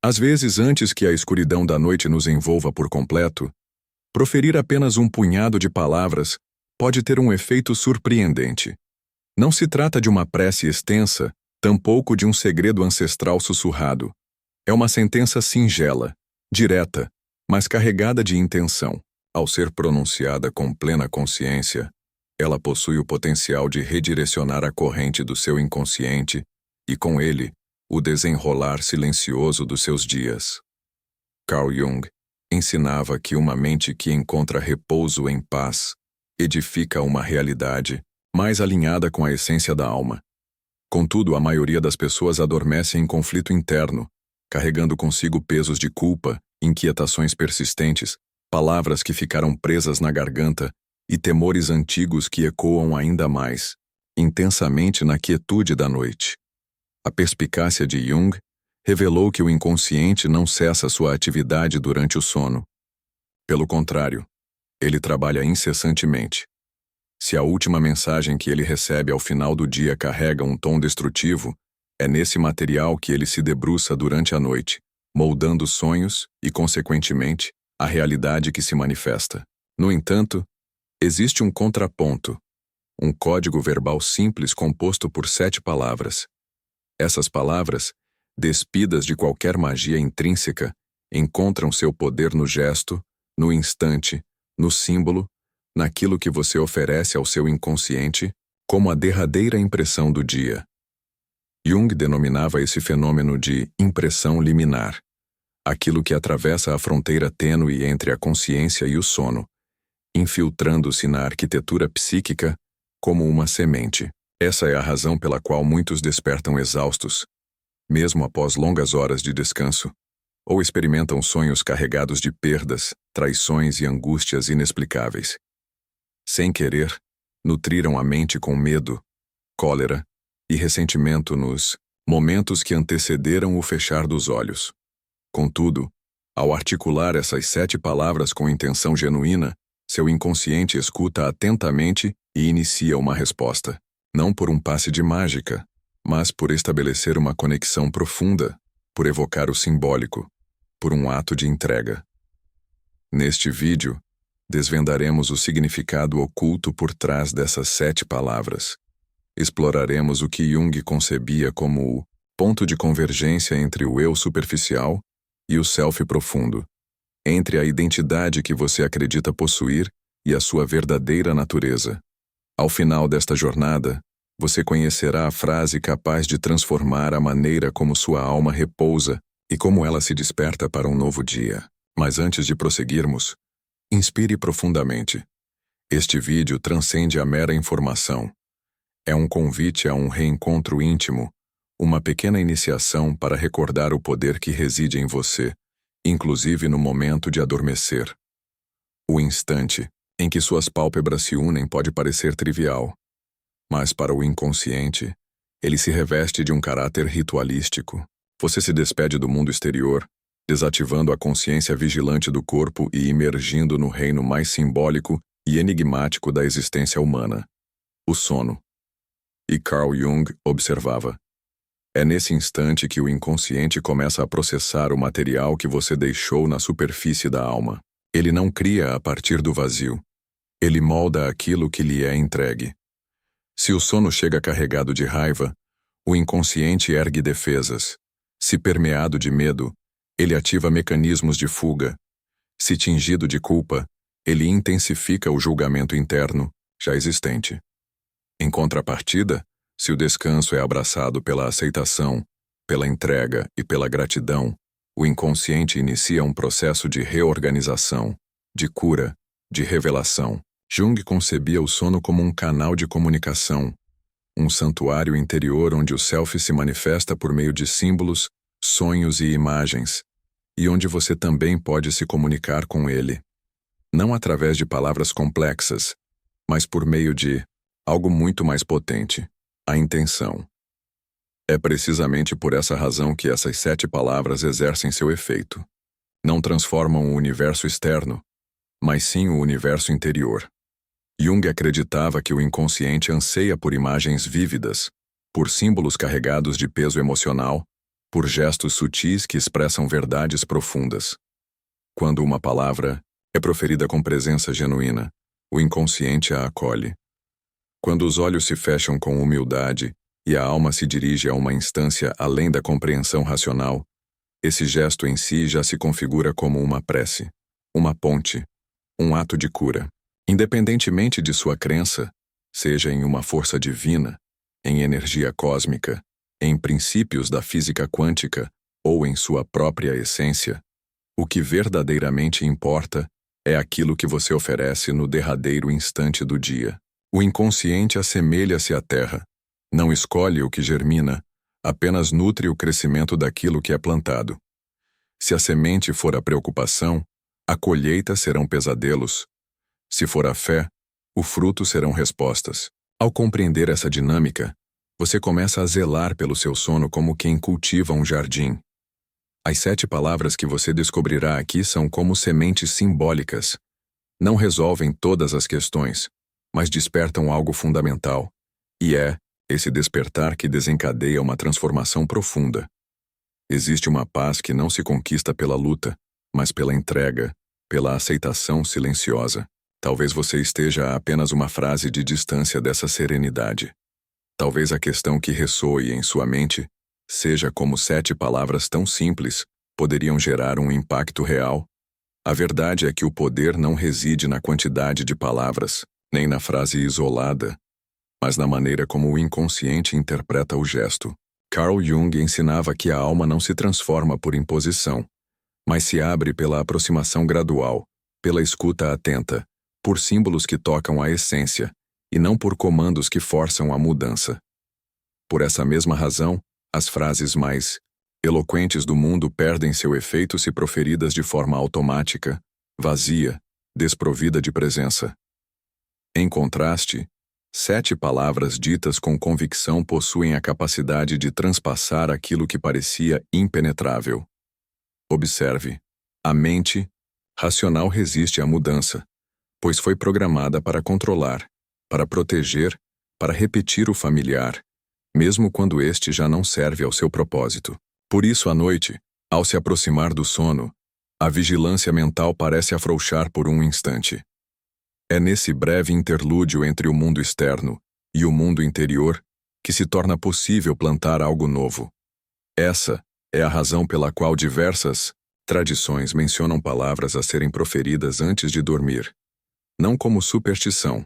Às vezes, antes que a escuridão da noite nos envolva por completo, proferir apenas um punhado de palavras pode ter um efeito surpreendente. Não se trata de uma prece extensa, tampouco de um segredo ancestral sussurrado. É uma sentença singela, direta, mas carregada de intenção. Ao ser pronunciada com plena consciência, ela possui o potencial de redirecionar a corrente do seu inconsciente e, com ele, o desenrolar silencioso dos seus dias. Carl Jung ensinava que uma mente que encontra repouso em paz edifica uma realidade mais alinhada com a essência da alma. Contudo, a maioria das pessoas adormece em conflito interno, carregando consigo pesos de culpa, inquietações persistentes, palavras que ficaram presas na garganta e temores antigos que ecoam ainda mais, intensamente na quietude da noite. A perspicácia de Jung revelou que o inconsciente não cessa sua atividade durante o sono. Pelo contrário, ele trabalha incessantemente. Se a última mensagem que ele recebe ao final do dia carrega um tom destrutivo, é nesse material que ele se debruça durante a noite, moldando sonhos e, consequentemente, a realidade que se manifesta. No entanto, existe um contraponto, um código verbal simples composto por 7 palavras. Essas palavras, despidas de qualquer magia intrínseca, encontram seu poder no gesto, no instante, no símbolo, naquilo que você oferece ao seu inconsciente como a derradeira impressão do dia. Jung denominava esse fenômeno de impressão liminar, aquilo que atravessa a fronteira tênue entre a consciência e o sono, infiltrando-se na arquitetura psíquica como uma semente. Essa é a razão pela qual muitos despertam exaustos, mesmo após longas horas de descanso, ou experimentam sonhos carregados de perdas, traições e angústias inexplicáveis. Sem querer, nutriram a mente com medo, cólera e ressentimento nos momentos que antecederam o fechar dos olhos. Contudo, ao articular essas 7 palavras com intenção genuína, seu inconsciente escuta atentamente e inicia uma resposta, não por um passe de mágica, mas por estabelecer uma conexão profunda, por evocar o simbólico, por um ato de entrega. Neste vídeo, desvendaremos o significado oculto por trás dessas 7 palavras. Exploraremos o que Jung concebia como o ponto de convergência entre o eu superficial e o self profundo, entre a identidade que você acredita possuir e a sua verdadeira natureza. Ao final desta jornada, você conhecerá a frase capaz de transformar a maneira como sua alma repousa e como ela se desperta para um novo dia. Mas antes de prosseguirmos, inspire profundamente. Este vídeo transcende a mera informação. É um convite a um reencontro íntimo, uma pequena iniciação para recordar o poder que reside em você, inclusive no momento de adormecer. O instante em que suas pálpebras se unem pode parecer trivial, mas para o inconsciente, ele se reveste de um caráter ritualístico. Você se despede do mundo exterior, desativando a consciência vigilante do corpo e imergindo no reino mais simbólico e enigmático da existência humana, o sono. E Carl Jung observava: é nesse instante que o inconsciente começa a processar o material que você deixou na superfície da alma. Ele não cria a partir do vazio. Ele molda aquilo que lhe é entregue. Se o sono chega carregado de raiva, o inconsciente ergue defesas. Se permeado de medo, ele ativa mecanismos de fuga. Se tingido de culpa, ele intensifica o julgamento interno, já existente. Em contrapartida, se o descanso é abraçado pela aceitação, pela entrega e pela gratidão, o inconsciente inicia um processo de reorganização, de cura, de revelação. Jung concebia o sono como um canal de comunicação, um santuário interior onde o self se manifesta por meio de símbolos, sonhos e imagens, e onde você também pode se comunicar com ele. Não através de palavras complexas, mas por meio de algo muito mais potente: a intenção. É precisamente por essa razão que essas 7 palavras exercem seu efeito. Não transformam o universo externo, mas sim o universo interior. Jung acreditava que o inconsciente anseia por imagens vívidas, por símbolos carregados de peso emocional, por gestos sutis que expressam verdades profundas. Quando uma palavra é proferida com presença genuína, o inconsciente a acolhe. Quando os olhos se fecham com humildade e a alma se dirige a uma instância além da compreensão racional, esse gesto em si já se configura como uma prece, uma ponte, um ato de cura. Independentemente de sua crença, seja em uma força divina, em energia cósmica, em princípios da física quântica ou em sua própria essência, o que verdadeiramente importa é aquilo que você oferece no derradeiro instante do dia. O inconsciente assemelha-se à terra. Não escolhe o que germina, apenas nutre o crescimento daquilo que é plantado. Se a semente for a preocupação, a colheita serão pesadelos. Se for a fé, o fruto serão respostas. Ao compreender essa dinâmica, você começa a zelar pelo seu sono como quem cultiva um jardim. As 7 palavras que você descobrirá aqui são como sementes simbólicas. Não resolvem todas as questões, mas despertam algo fundamental. E é esse despertar que desencadeia uma transformação profunda. Existe uma paz que não se conquista pela luta, mas pela entrega, pela aceitação silenciosa. Talvez você esteja a apenas uma frase de distância dessa serenidade. Talvez a questão que ressoe em sua mente seja como 7 palavras tão simples poderiam gerar um impacto real. A verdade é que o poder não reside na quantidade de palavras, nem na frase isolada, mas na maneira como o inconsciente interpreta o gesto. Carl Jung ensinava que a alma não se transforma por imposição, mas se abre pela aproximação gradual, pela escuta atenta, por símbolos que tocam a essência, e não por comandos que forçam a mudança. Por essa mesma razão, as frases mais eloquentes do mundo perdem seu efeito se proferidas de forma automática, vazia, desprovida de presença. Em contraste, 7 palavras ditas com convicção possuem a capacidade de transpassar aquilo que parecia impenetrável. Observe, a mente racional resiste à mudança, pois foi programada para controlar, para proteger, para repetir o familiar, mesmo quando este já não serve ao seu propósito. Por isso, à noite, ao se aproximar do sono, a vigilância mental parece afrouxar por um instante. É nesse breve interlúdio entre o mundo externo e o mundo interior que se torna possível plantar algo novo. Essa é a razão pela qual diversas tradições mencionam palavras a serem proferidas antes de dormir, não como superstição,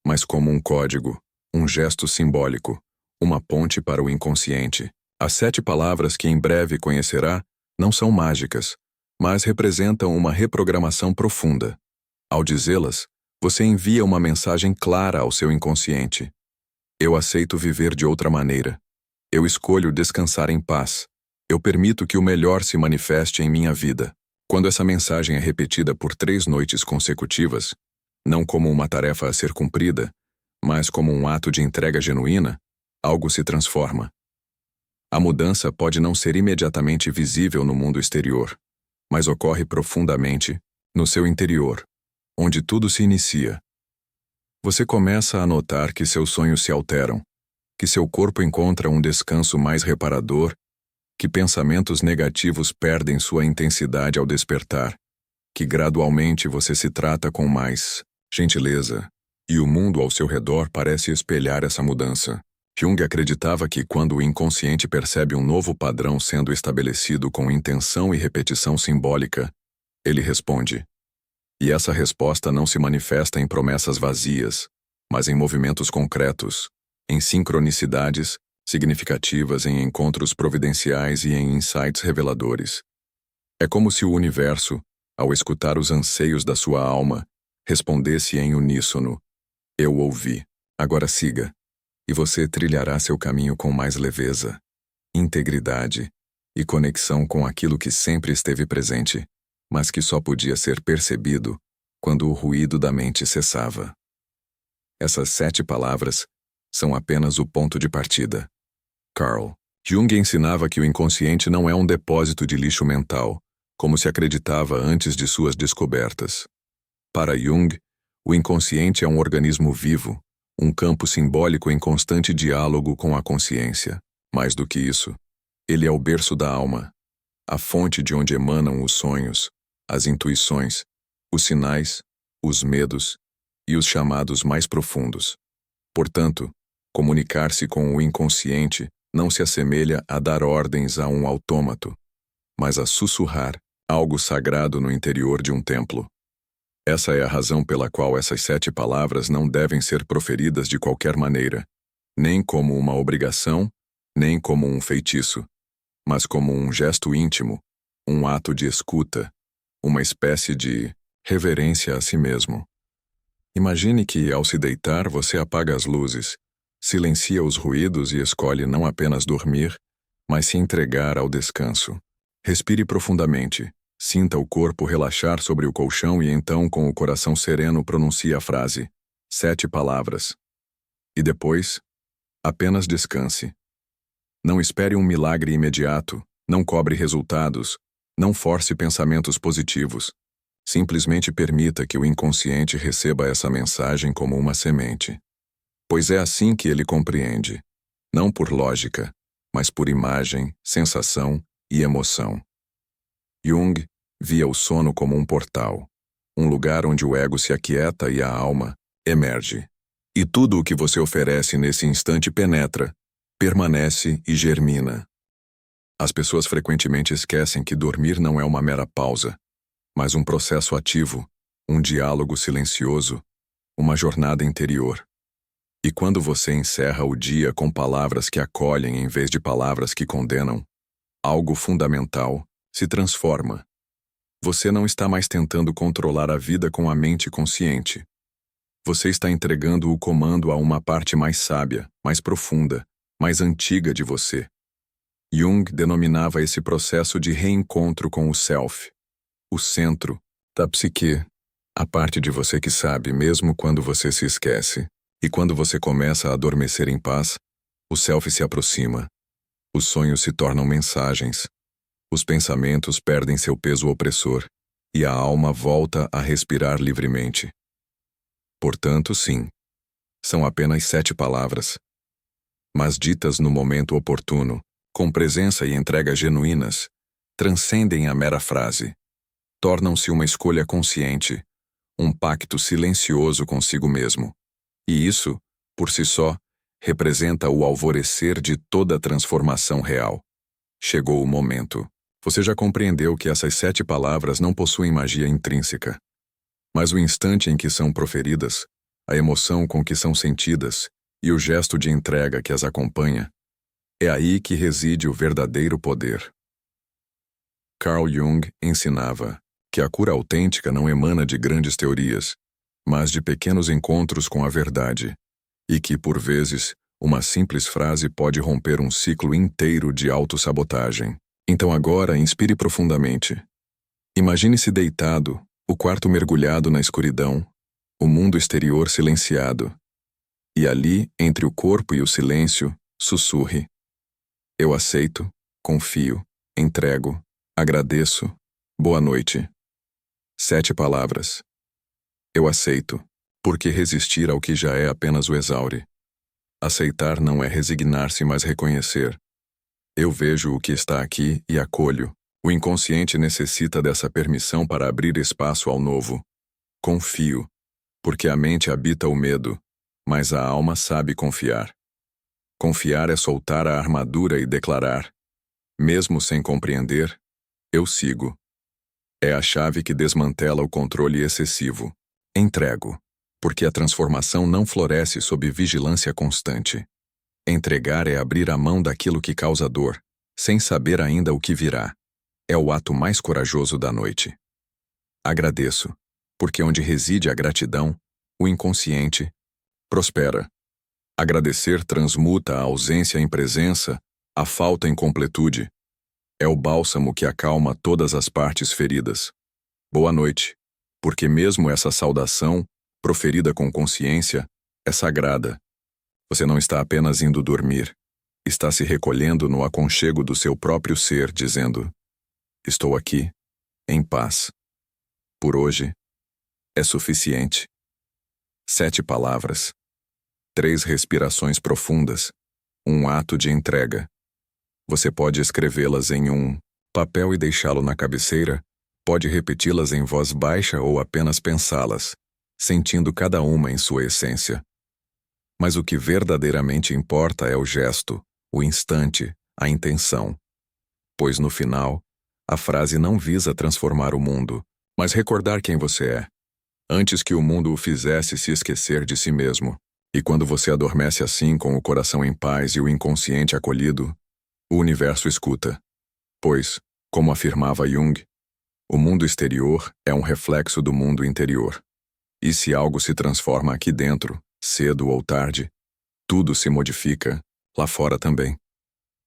mas como um código, um gesto simbólico, uma ponte para o inconsciente. As 7 palavras que em breve conhecerá não são mágicas, mas representam uma reprogramação profunda. Ao dizê-las, você envia uma mensagem clara ao seu inconsciente. Eu aceito viver de outra maneira. Eu escolho descansar em paz. Eu permito que o melhor se manifeste em minha vida. Quando essa mensagem é repetida por 3 noites consecutivas, não como uma tarefa a ser cumprida, mas como um ato de entrega genuína, algo se transforma. A mudança pode não ser imediatamente visível no mundo exterior, mas ocorre profundamente no seu interior, onde tudo se inicia. Você começa a notar que seus sonhos se alteram, que seu corpo encontra um descanso mais reparador, que pensamentos negativos perdem sua intensidade ao despertar, que gradualmente você se trata com mais gentileza, e o mundo ao seu redor parece espelhar essa mudança. Jung acreditava que quando o inconsciente percebe um novo padrão sendo estabelecido com intenção e repetição simbólica, ele responde. E essa resposta não se manifesta em promessas vazias, mas em movimentos concretos, em sincronicidades significativas, em encontros providenciais e em insights reveladores. É como se o universo, ao escutar os anseios da sua alma, respondesse em uníssono: eu ouvi, agora siga, e você trilhará seu caminho com mais leveza, integridade e conexão com aquilo que sempre esteve presente, mas que só podia ser percebido quando o ruído da mente cessava. Essas 7 palavras são apenas o ponto de partida. Carl Jung ensinava que o inconsciente não é um depósito de lixo mental, como se acreditava antes de suas descobertas. Para Jung, o inconsciente é um organismo vivo, um campo simbólico em constante diálogo com a consciência. Mais do que isso, Ele é o berço da alma, a fonte de onde emanam os sonhos, as intuições, os sinais, os medos e os chamados mais profundos. Portanto, comunicar-se com o inconsciente não se assemelha a dar ordens a um autômato, mas a sussurrar algo sagrado no interior de um templo. Essa é a razão pela qual essas 7 palavras não devem ser proferidas de qualquer maneira, nem como uma obrigação, nem como um feitiço, mas como um gesto íntimo, um ato de escuta, uma espécie de reverência a si mesmo. Imagine que, ao se deitar, você apaga as luzes, silencia os ruídos e escolhe não apenas dormir, mas se entregar ao descanso. Respire profundamente, sinta o corpo relaxar sobre o colchão e então, com o coração sereno, pronuncie a frase, 7 palavras. E depois, apenas descanse. Não espere um milagre imediato, não cobre resultados, não force pensamentos positivos. Simplesmente permita que o inconsciente receba essa mensagem como uma semente. Pois é assim que ele compreende, não por lógica, mas por imagem, sensação e emoção. Jung via o sono como um portal, um lugar onde o ego se aquieta e a alma emerge. E tudo o que você oferece nesse instante penetra, permanece e germina. As pessoas frequentemente esquecem que dormir não é uma mera pausa, mas um processo ativo, um diálogo silencioso, uma jornada interior. E quando você encerra o dia com palavras que acolhem em vez de palavras que condenam, algo fundamental se transforma. Você não está mais tentando controlar a vida com a mente consciente. Você está entregando o comando a uma parte mais sábia, mais profunda, mais antiga de você. Jung denominava esse processo de reencontro com o self, o centro da psique, a parte de você que sabe mesmo quando você se esquece. E quando você começa a adormecer em paz, o self se aproxima. Os sonhos se tornam mensagens. Os pensamentos perdem seu peso opressor e a alma volta a respirar livremente. Portanto, sim, são apenas 7 palavras, mas ditas no momento oportuno, com presença e entrega genuínas, transcendem a mera frase. Tornam-se uma escolha consciente, um pacto silencioso consigo mesmo. E isso, por si só, representa o alvorecer de toda a transformação real. Chegou o momento. Você já compreendeu que essas 7 palavras não possuem magia intrínseca. Mas o instante em que são proferidas, a emoção com que são sentidas e o gesto de entrega que as acompanha, é aí que reside o verdadeiro poder. Carl Jung ensinava que a cura autêntica não emana de grandes teorias, mas de pequenos encontros com a verdade, e que, por vezes, uma simples frase pode romper um ciclo inteiro de autossabotagem. Então agora, inspire profundamente. Imagine-se deitado, o quarto mergulhado na escuridão, o mundo exterior silenciado. E ali, entre o corpo e o silêncio, sussurre. Eu aceito, confio, entrego, agradeço, boa noite. 7 palavras. Eu aceito, porque resistir ao que já é apenas o exaure. Aceitar não é resignar-se, mas reconhecer. Eu vejo o que está aqui e acolho. O inconsciente necessita dessa permissão para abrir espaço ao novo. Confio, porque a mente habita o medo, mas a alma sabe confiar. Confiar é soltar a armadura e declarar, mesmo sem compreender, eu sigo. É a chave que desmantela o controle excessivo. Entrego, porque a transformação não floresce sob vigilância constante. Entregar é abrir a mão daquilo que causa dor, sem saber ainda o que virá. É o ato mais corajoso da noite. Agradeço, porque onde reside a gratidão, o inconsciente prospera. Agradecer transmuta a ausência em presença, a falta em completude. É o bálsamo que acalma todas as partes feridas. Boa noite, porque mesmo essa saudação, proferida com consciência, é sagrada. Você não está apenas indo dormir, está se recolhendo no aconchego do seu próprio ser, dizendo: estou aqui, em paz. Por hoje, é suficiente. 7 palavras. 3 respirações profundas. Um ato de entrega. Você pode escrevê-las em um papel e deixá-lo na cabeceira, pode repeti-las em voz baixa ou apenas pensá-las, sentindo cada uma em sua essência. Mas o que verdadeiramente importa é o gesto, o instante, a intenção. Pois no final, a frase não visa transformar o mundo, mas recordar quem você é, antes que o mundo o fizesse se esquecer de si mesmo. E quando você adormece assim, com o coração em paz e o inconsciente acolhido, o universo escuta. Pois, como afirmava Jung, o mundo exterior é um reflexo do mundo interior. E se algo se transforma aqui dentro, cedo ou tarde, tudo se modifica lá fora também.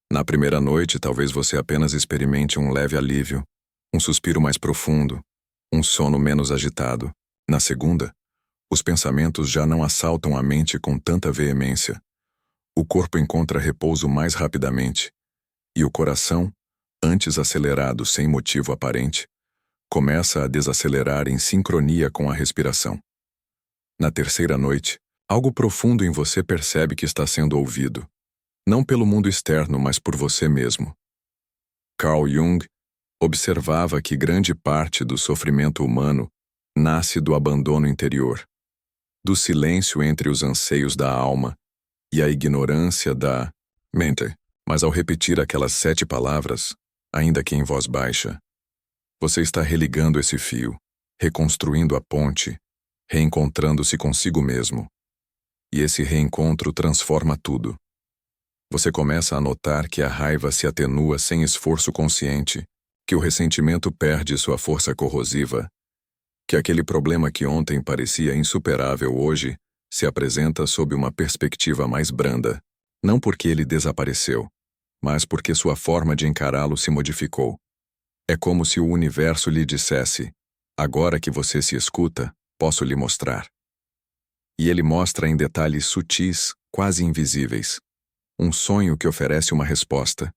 Na primeira noite, talvez você apenas experimente um leve alívio, um suspiro mais profundo, um sono menos agitado. Na segunda, os pensamentos já não assaltam a mente com tanta veemência. O corpo encontra repouso mais rapidamente, e o coração, antes acelerado sem motivo aparente, começa a desacelerar em sincronia com a respiração. Na terceira noite, algo profundo em você percebe que está sendo ouvido, não pelo mundo externo, mas por você mesmo. Carl Jung observava que grande parte do sofrimento humano nasce do abandono interior, do silêncio entre os anseios da alma e a ignorância da mente. Mas ao repetir aquelas 7 palavras, ainda que em voz baixa, você está religando esse fio, reconstruindo a ponte, reencontrando-se consigo mesmo. E esse reencontro transforma tudo. Você começa a notar que a raiva se atenua sem esforço consciente, que o ressentimento perde sua força corrosiva, que aquele problema que ontem parecia insuperável hoje se apresenta sob uma perspectiva mais branda, não porque ele desapareceu, mas porque sua forma de encará-lo se modificou. É como se o universo lhe dissesse: agora que você se escuta, posso lhe mostrar. E ele mostra em detalhes sutis, quase invisíveis. Um sonho que oferece uma resposta,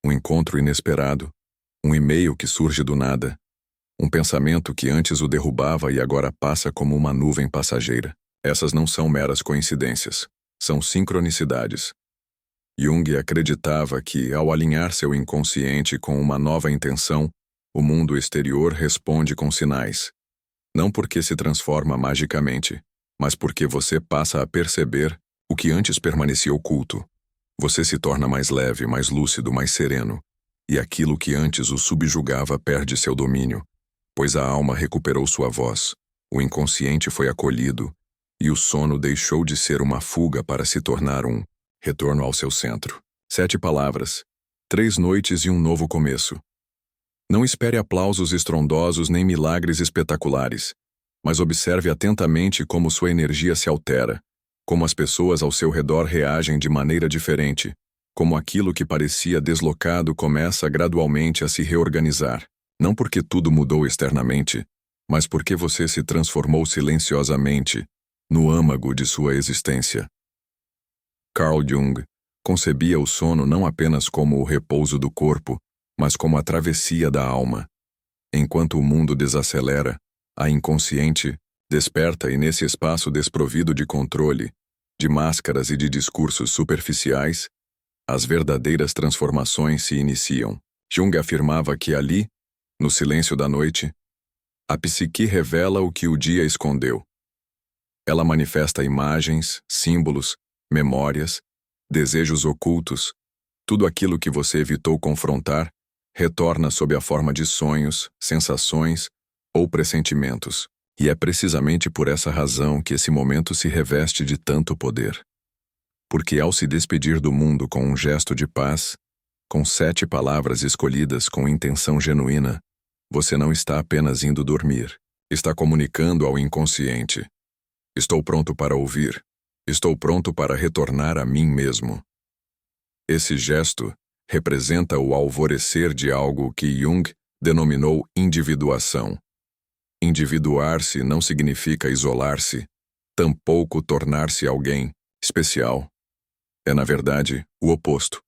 um encontro inesperado, um e-mail que surge do nada, um pensamento que antes o derrubava e agora passa como uma nuvem passageira. Essas não são meras coincidências, são sincronicidades. Jung acreditava que, ao alinhar seu inconsciente com uma nova intenção, o mundo exterior responde com sinais. Não porque se transforma magicamente, mas porque você passa a perceber o que antes permanecia oculto. Você se torna mais leve, mais lúcido, mais sereno, e aquilo que antes o subjugava perde seu domínio, pois a alma recuperou sua voz, o inconsciente foi acolhido, e o sono deixou de ser uma fuga para se tornar um retorno ao seu centro. 7 palavras, 3 noites e um novo começo. Não espere aplausos estrondosos nem milagres espetaculares, mas observe atentamente como sua energia se altera, como as pessoas ao seu redor reagem de maneira diferente, como aquilo que parecia deslocado começa gradualmente a se reorganizar, não porque tudo mudou externamente, mas porque você se transformou silenciosamente no âmago de sua existência. Carl Jung concebia o sono não apenas como o repouso do corpo, mas como a travessia da alma. Enquanto o mundo desacelera, a inconsciente desperta e nesse espaço desprovido de controle, de máscaras e de discursos superficiais, as verdadeiras transformações se iniciam. Jung afirmava que ali, no silêncio da noite, a psique revela o que o dia escondeu. Ela manifesta imagens, símbolos, memórias, desejos ocultos, tudo aquilo que você evitou confrontar retorna sob a forma de sonhos, sensações ou pressentimentos. E é precisamente por essa razão que esse momento se reveste de tanto poder. Porque ao se despedir do mundo com um gesto de paz, com 7 palavras escolhidas com intenção genuína, você não está apenas indo dormir, está comunicando ao inconsciente: estou pronto para ouvir, estou pronto para retornar a mim mesmo. Esse gesto representa o alvorecer de algo que Jung denominou individuação. Individuar-se não significa isolar-se, tampouco tornar-se alguém especial. É, na verdade, o oposto.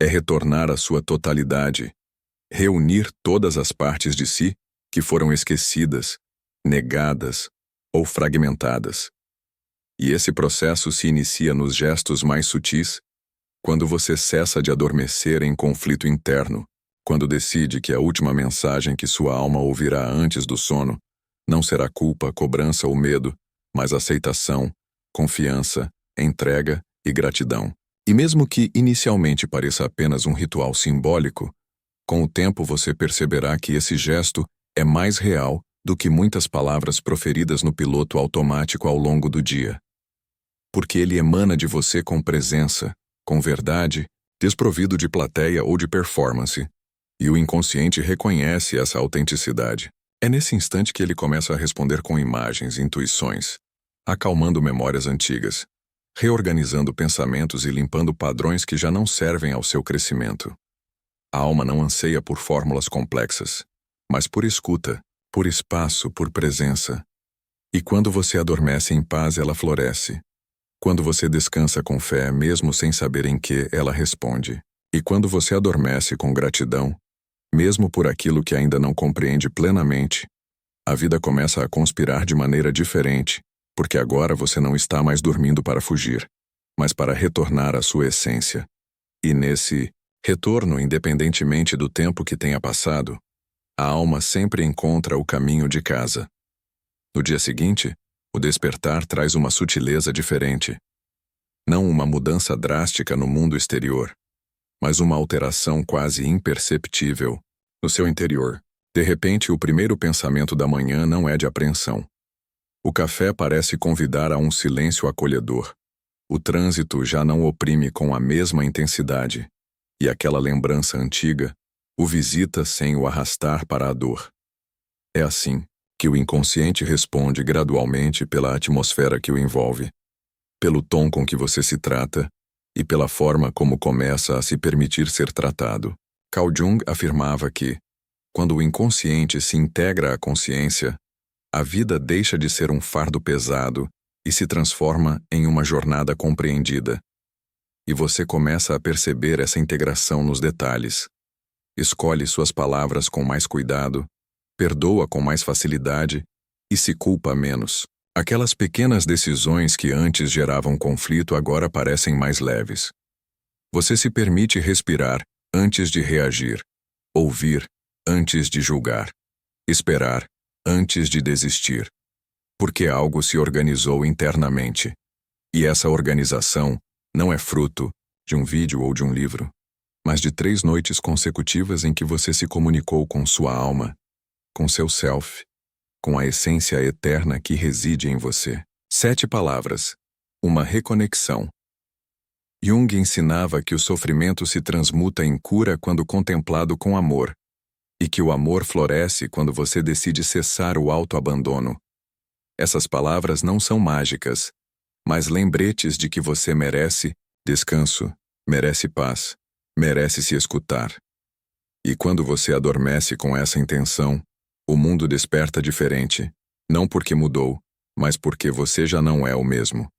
É retornar à sua totalidade, reunir todas as partes de si que foram esquecidas, negadas ou fragmentadas. E esse processo se inicia nos gestos mais sutis, Quando você cessa de adormecer em conflito interno, quando decide que a última mensagem que sua alma ouvirá antes do sono não será culpa, cobrança ou medo, mas aceitação, confiança, entrega e gratidão. E mesmo que inicialmente pareça apenas um ritual simbólico, com o tempo você perceberá que esse gesto é mais real do que muitas palavras proferidas no piloto automático ao longo do dia. Porque ele emana de você com presença, com verdade, desprovido de plateia ou de performance. E o inconsciente reconhece essa autenticidade. É nesse instante que ele começa a responder com imagens, intuições, acalmando memórias antigas, reorganizando pensamentos e limpando padrões que já não servem ao seu crescimento. A alma não anseia por fórmulas complexas, mas por escuta, por espaço, por presença. E quando você adormece em paz, ela floresce. Quando você descansa com fé, mesmo sem saber em que, ela responde. E quando você adormece com gratidão, mesmo por aquilo que ainda não compreende plenamente, a vida começa a conspirar de maneira diferente, porque agora você não está mais dormindo para fugir, mas para retornar à sua essência. E nesse retorno, independentemente do tempo que tenha passado, a alma sempre encontra o caminho de casa. No dia seguinte, o despertar traz uma sutileza diferente. Não uma mudança drástica no mundo exterior, mas uma alteração quase imperceptível no seu interior. De repente, o primeiro pensamento da manhã não é de apreensão. O café parece convidar a um silêncio acolhedor. O trânsito já não oprime com a mesma intensidade, e aquela lembrança antiga o visita sem o arrastar para a dor. É assim que o inconsciente responde gradualmente pela atmosfera que o envolve, pelo tom com que você se trata e pela forma como começa a se permitir ser tratado. Carl Jung afirmava que, quando o inconsciente se integra à consciência, a vida deixa de ser um fardo pesado e se transforma em uma jornada compreendida. E você começa a perceber essa integração nos detalhes. Escolhe suas palavras com mais cuidado, perdoa com mais facilidade e se culpa menos. Aquelas pequenas decisões que antes geravam conflito agora parecem mais leves. Você se permite respirar antes de reagir, ouvir antes de julgar, esperar antes de desistir, porque algo se organizou internamente. E essa organização não é fruto de um vídeo ou de um livro, mas de 3 noites consecutivas em que você se comunicou com sua alma, com seu self, com a essência eterna que reside em você. 7 palavras. Uma reconexão. Jung ensinava que o sofrimento se transmuta em cura quando contemplado com amor, e que o amor floresce quando você decide cessar o autoabandono. Essas palavras não são mágicas, mas lembretes de que você merece descanso, merece paz, merece se escutar. E quando você adormece com essa intenção, o mundo desperta diferente, não porque mudou, mas porque você já não é o mesmo.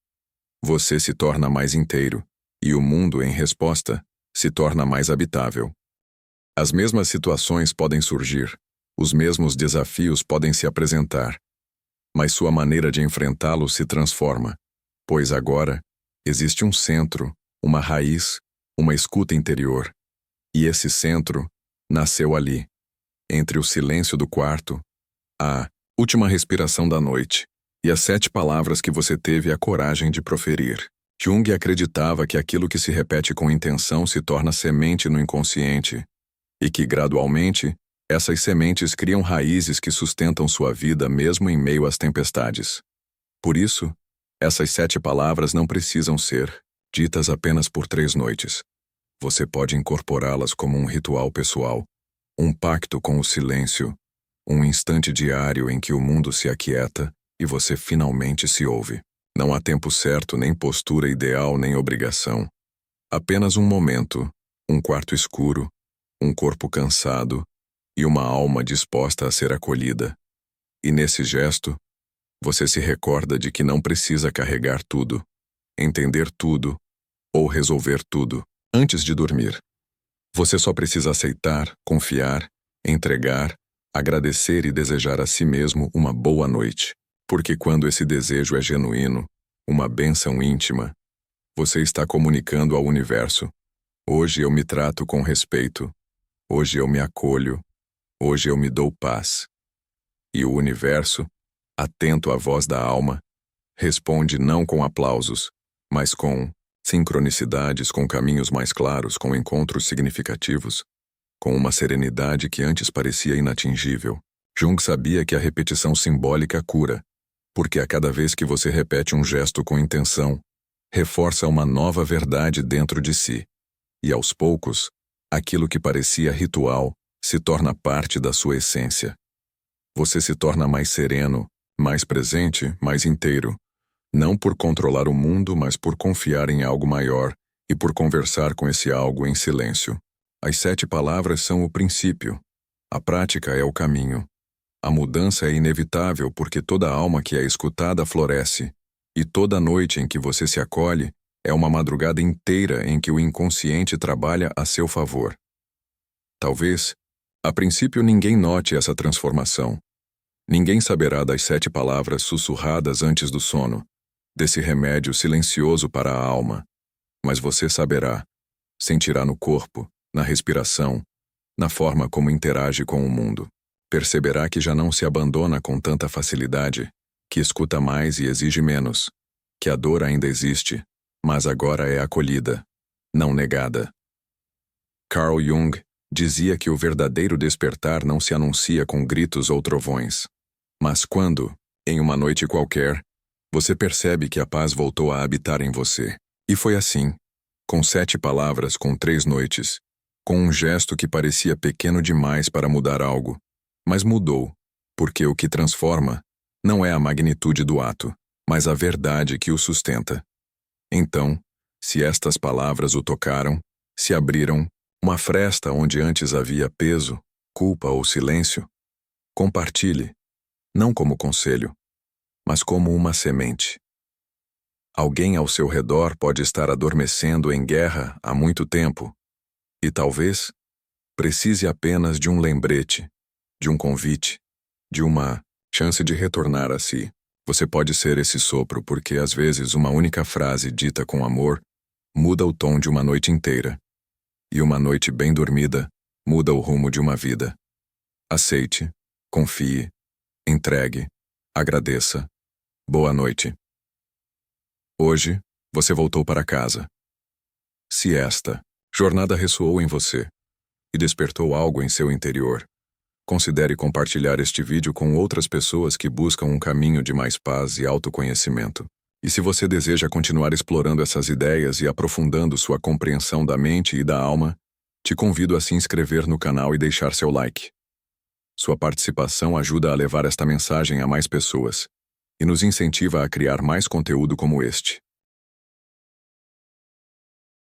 Você se torna mais inteiro, e o mundo, em resposta, se torna mais habitável. As mesmas situações podem surgir, os mesmos desafios podem se apresentar, mas sua maneira de enfrentá-los se transforma, pois agora existe um centro, uma raiz, uma escuta interior. E esse centro nasceu ali, entre o silêncio do quarto, a última respiração da noite e as 7 palavras que você teve a coragem de proferir. Jung acreditava que aquilo que se repete com intenção se torna semente no inconsciente e que, gradualmente, essas sementes criam raízes que sustentam sua vida mesmo em meio às tempestades. Por isso, essas 7 palavras não precisam ser ditas apenas por 3 noites. Você pode incorporá-las como um ritual pessoal, um pacto com o silêncio, um instante diário em que o mundo se aquieta e você finalmente se ouve. Não há tempo certo, nem postura ideal, nem obrigação. Apenas um momento, um quarto escuro, um corpo cansado e uma alma disposta a ser acolhida. E nesse gesto, você se recorda de que não precisa carregar tudo, entender tudo ou resolver tudo antes de dormir. Você só precisa aceitar, confiar, entregar, agradecer e desejar a si mesmo uma boa noite. Porque quando esse desejo é genuíno, uma bênção íntima, Você está comunicando ao universo: hoje eu me trato com respeito, hoje eu me acolho, hoje eu me dou paz. E o universo, atento à voz da alma, responde não com aplausos, mas com sincronicidades, com caminhos mais claros, com encontros significativos, com uma serenidade que antes parecia inatingível. Jung sabia que a repetição simbólica cura, porque a cada vez que você repete um gesto com intenção, reforça uma nova verdade dentro de si. E aos poucos, aquilo que parecia ritual se torna parte da sua essência. Você se torna mais sereno, mais presente, mais inteiro, não por controlar o mundo, mas por confiar em algo maior e por conversar com esse algo em silêncio. As 7 palavras são o princípio. A prática é o caminho. A mudança é inevitável porque toda alma que é escutada floresce, e toda noite em que você se acolhe é uma madrugada inteira em que o inconsciente trabalha a seu favor. Talvez, a princípio, ninguém note essa transformação. Ninguém saberá das 7 palavras sussurradas antes do sono, desse remédio silencioso para a alma. Mas você saberá, sentirá no corpo, na respiração, na forma como interage com o mundo. Perceberá que já não se abandona com tanta facilidade, que escuta mais e exige menos, que a dor ainda existe, mas agora é acolhida, não negada. Carl Jung dizia que o verdadeiro despertar não se anuncia com gritos ou trovões, mas quando, em uma noite qualquer, você percebe que a paz voltou a habitar em você. E foi assim, com 7 palavras, com 3 noites, com um gesto que parecia pequeno demais para mudar algo, mas mudou, porque o que transforma não é a magnitude do ato, mas a verdade que o sustenta. Então, se estas palavras o tocaram, se abriram uma fresta onde antes havia peso, culpa ou silêncio, compartilhe, não como conselho, mas como uma semente. Alguém ao seu redor pode estar adormecendo em guerra há muito tempo, e talvez precise apenas de um lembrete, de um convite, de uma chance de retornar a si. Você pode ser esse sopro porque, às vezes, uma única frase dita com amor muda o tom de uma noite inteira. E uma noite bem dormida muda o rumo de uma vida. Aceite, confie, entregue, agradeça. Boa noite. Hoje, você voltou para casa. Se esta jornada ressoou em você e despertou algo em seu interior, considere compartilhar este vídeo com outras pessoas que buscam um caminho de mais paz e autoconhecimento. E se você deseja continuar explorando essas ideias e aprofundando sua compreensão da mente e da alma, te convido a se inscrever no canal e deixar seu like. Sua participação ajuda a levar esta mensagem a mais pessoas e nos incentiva a criar mais conteúdo como este.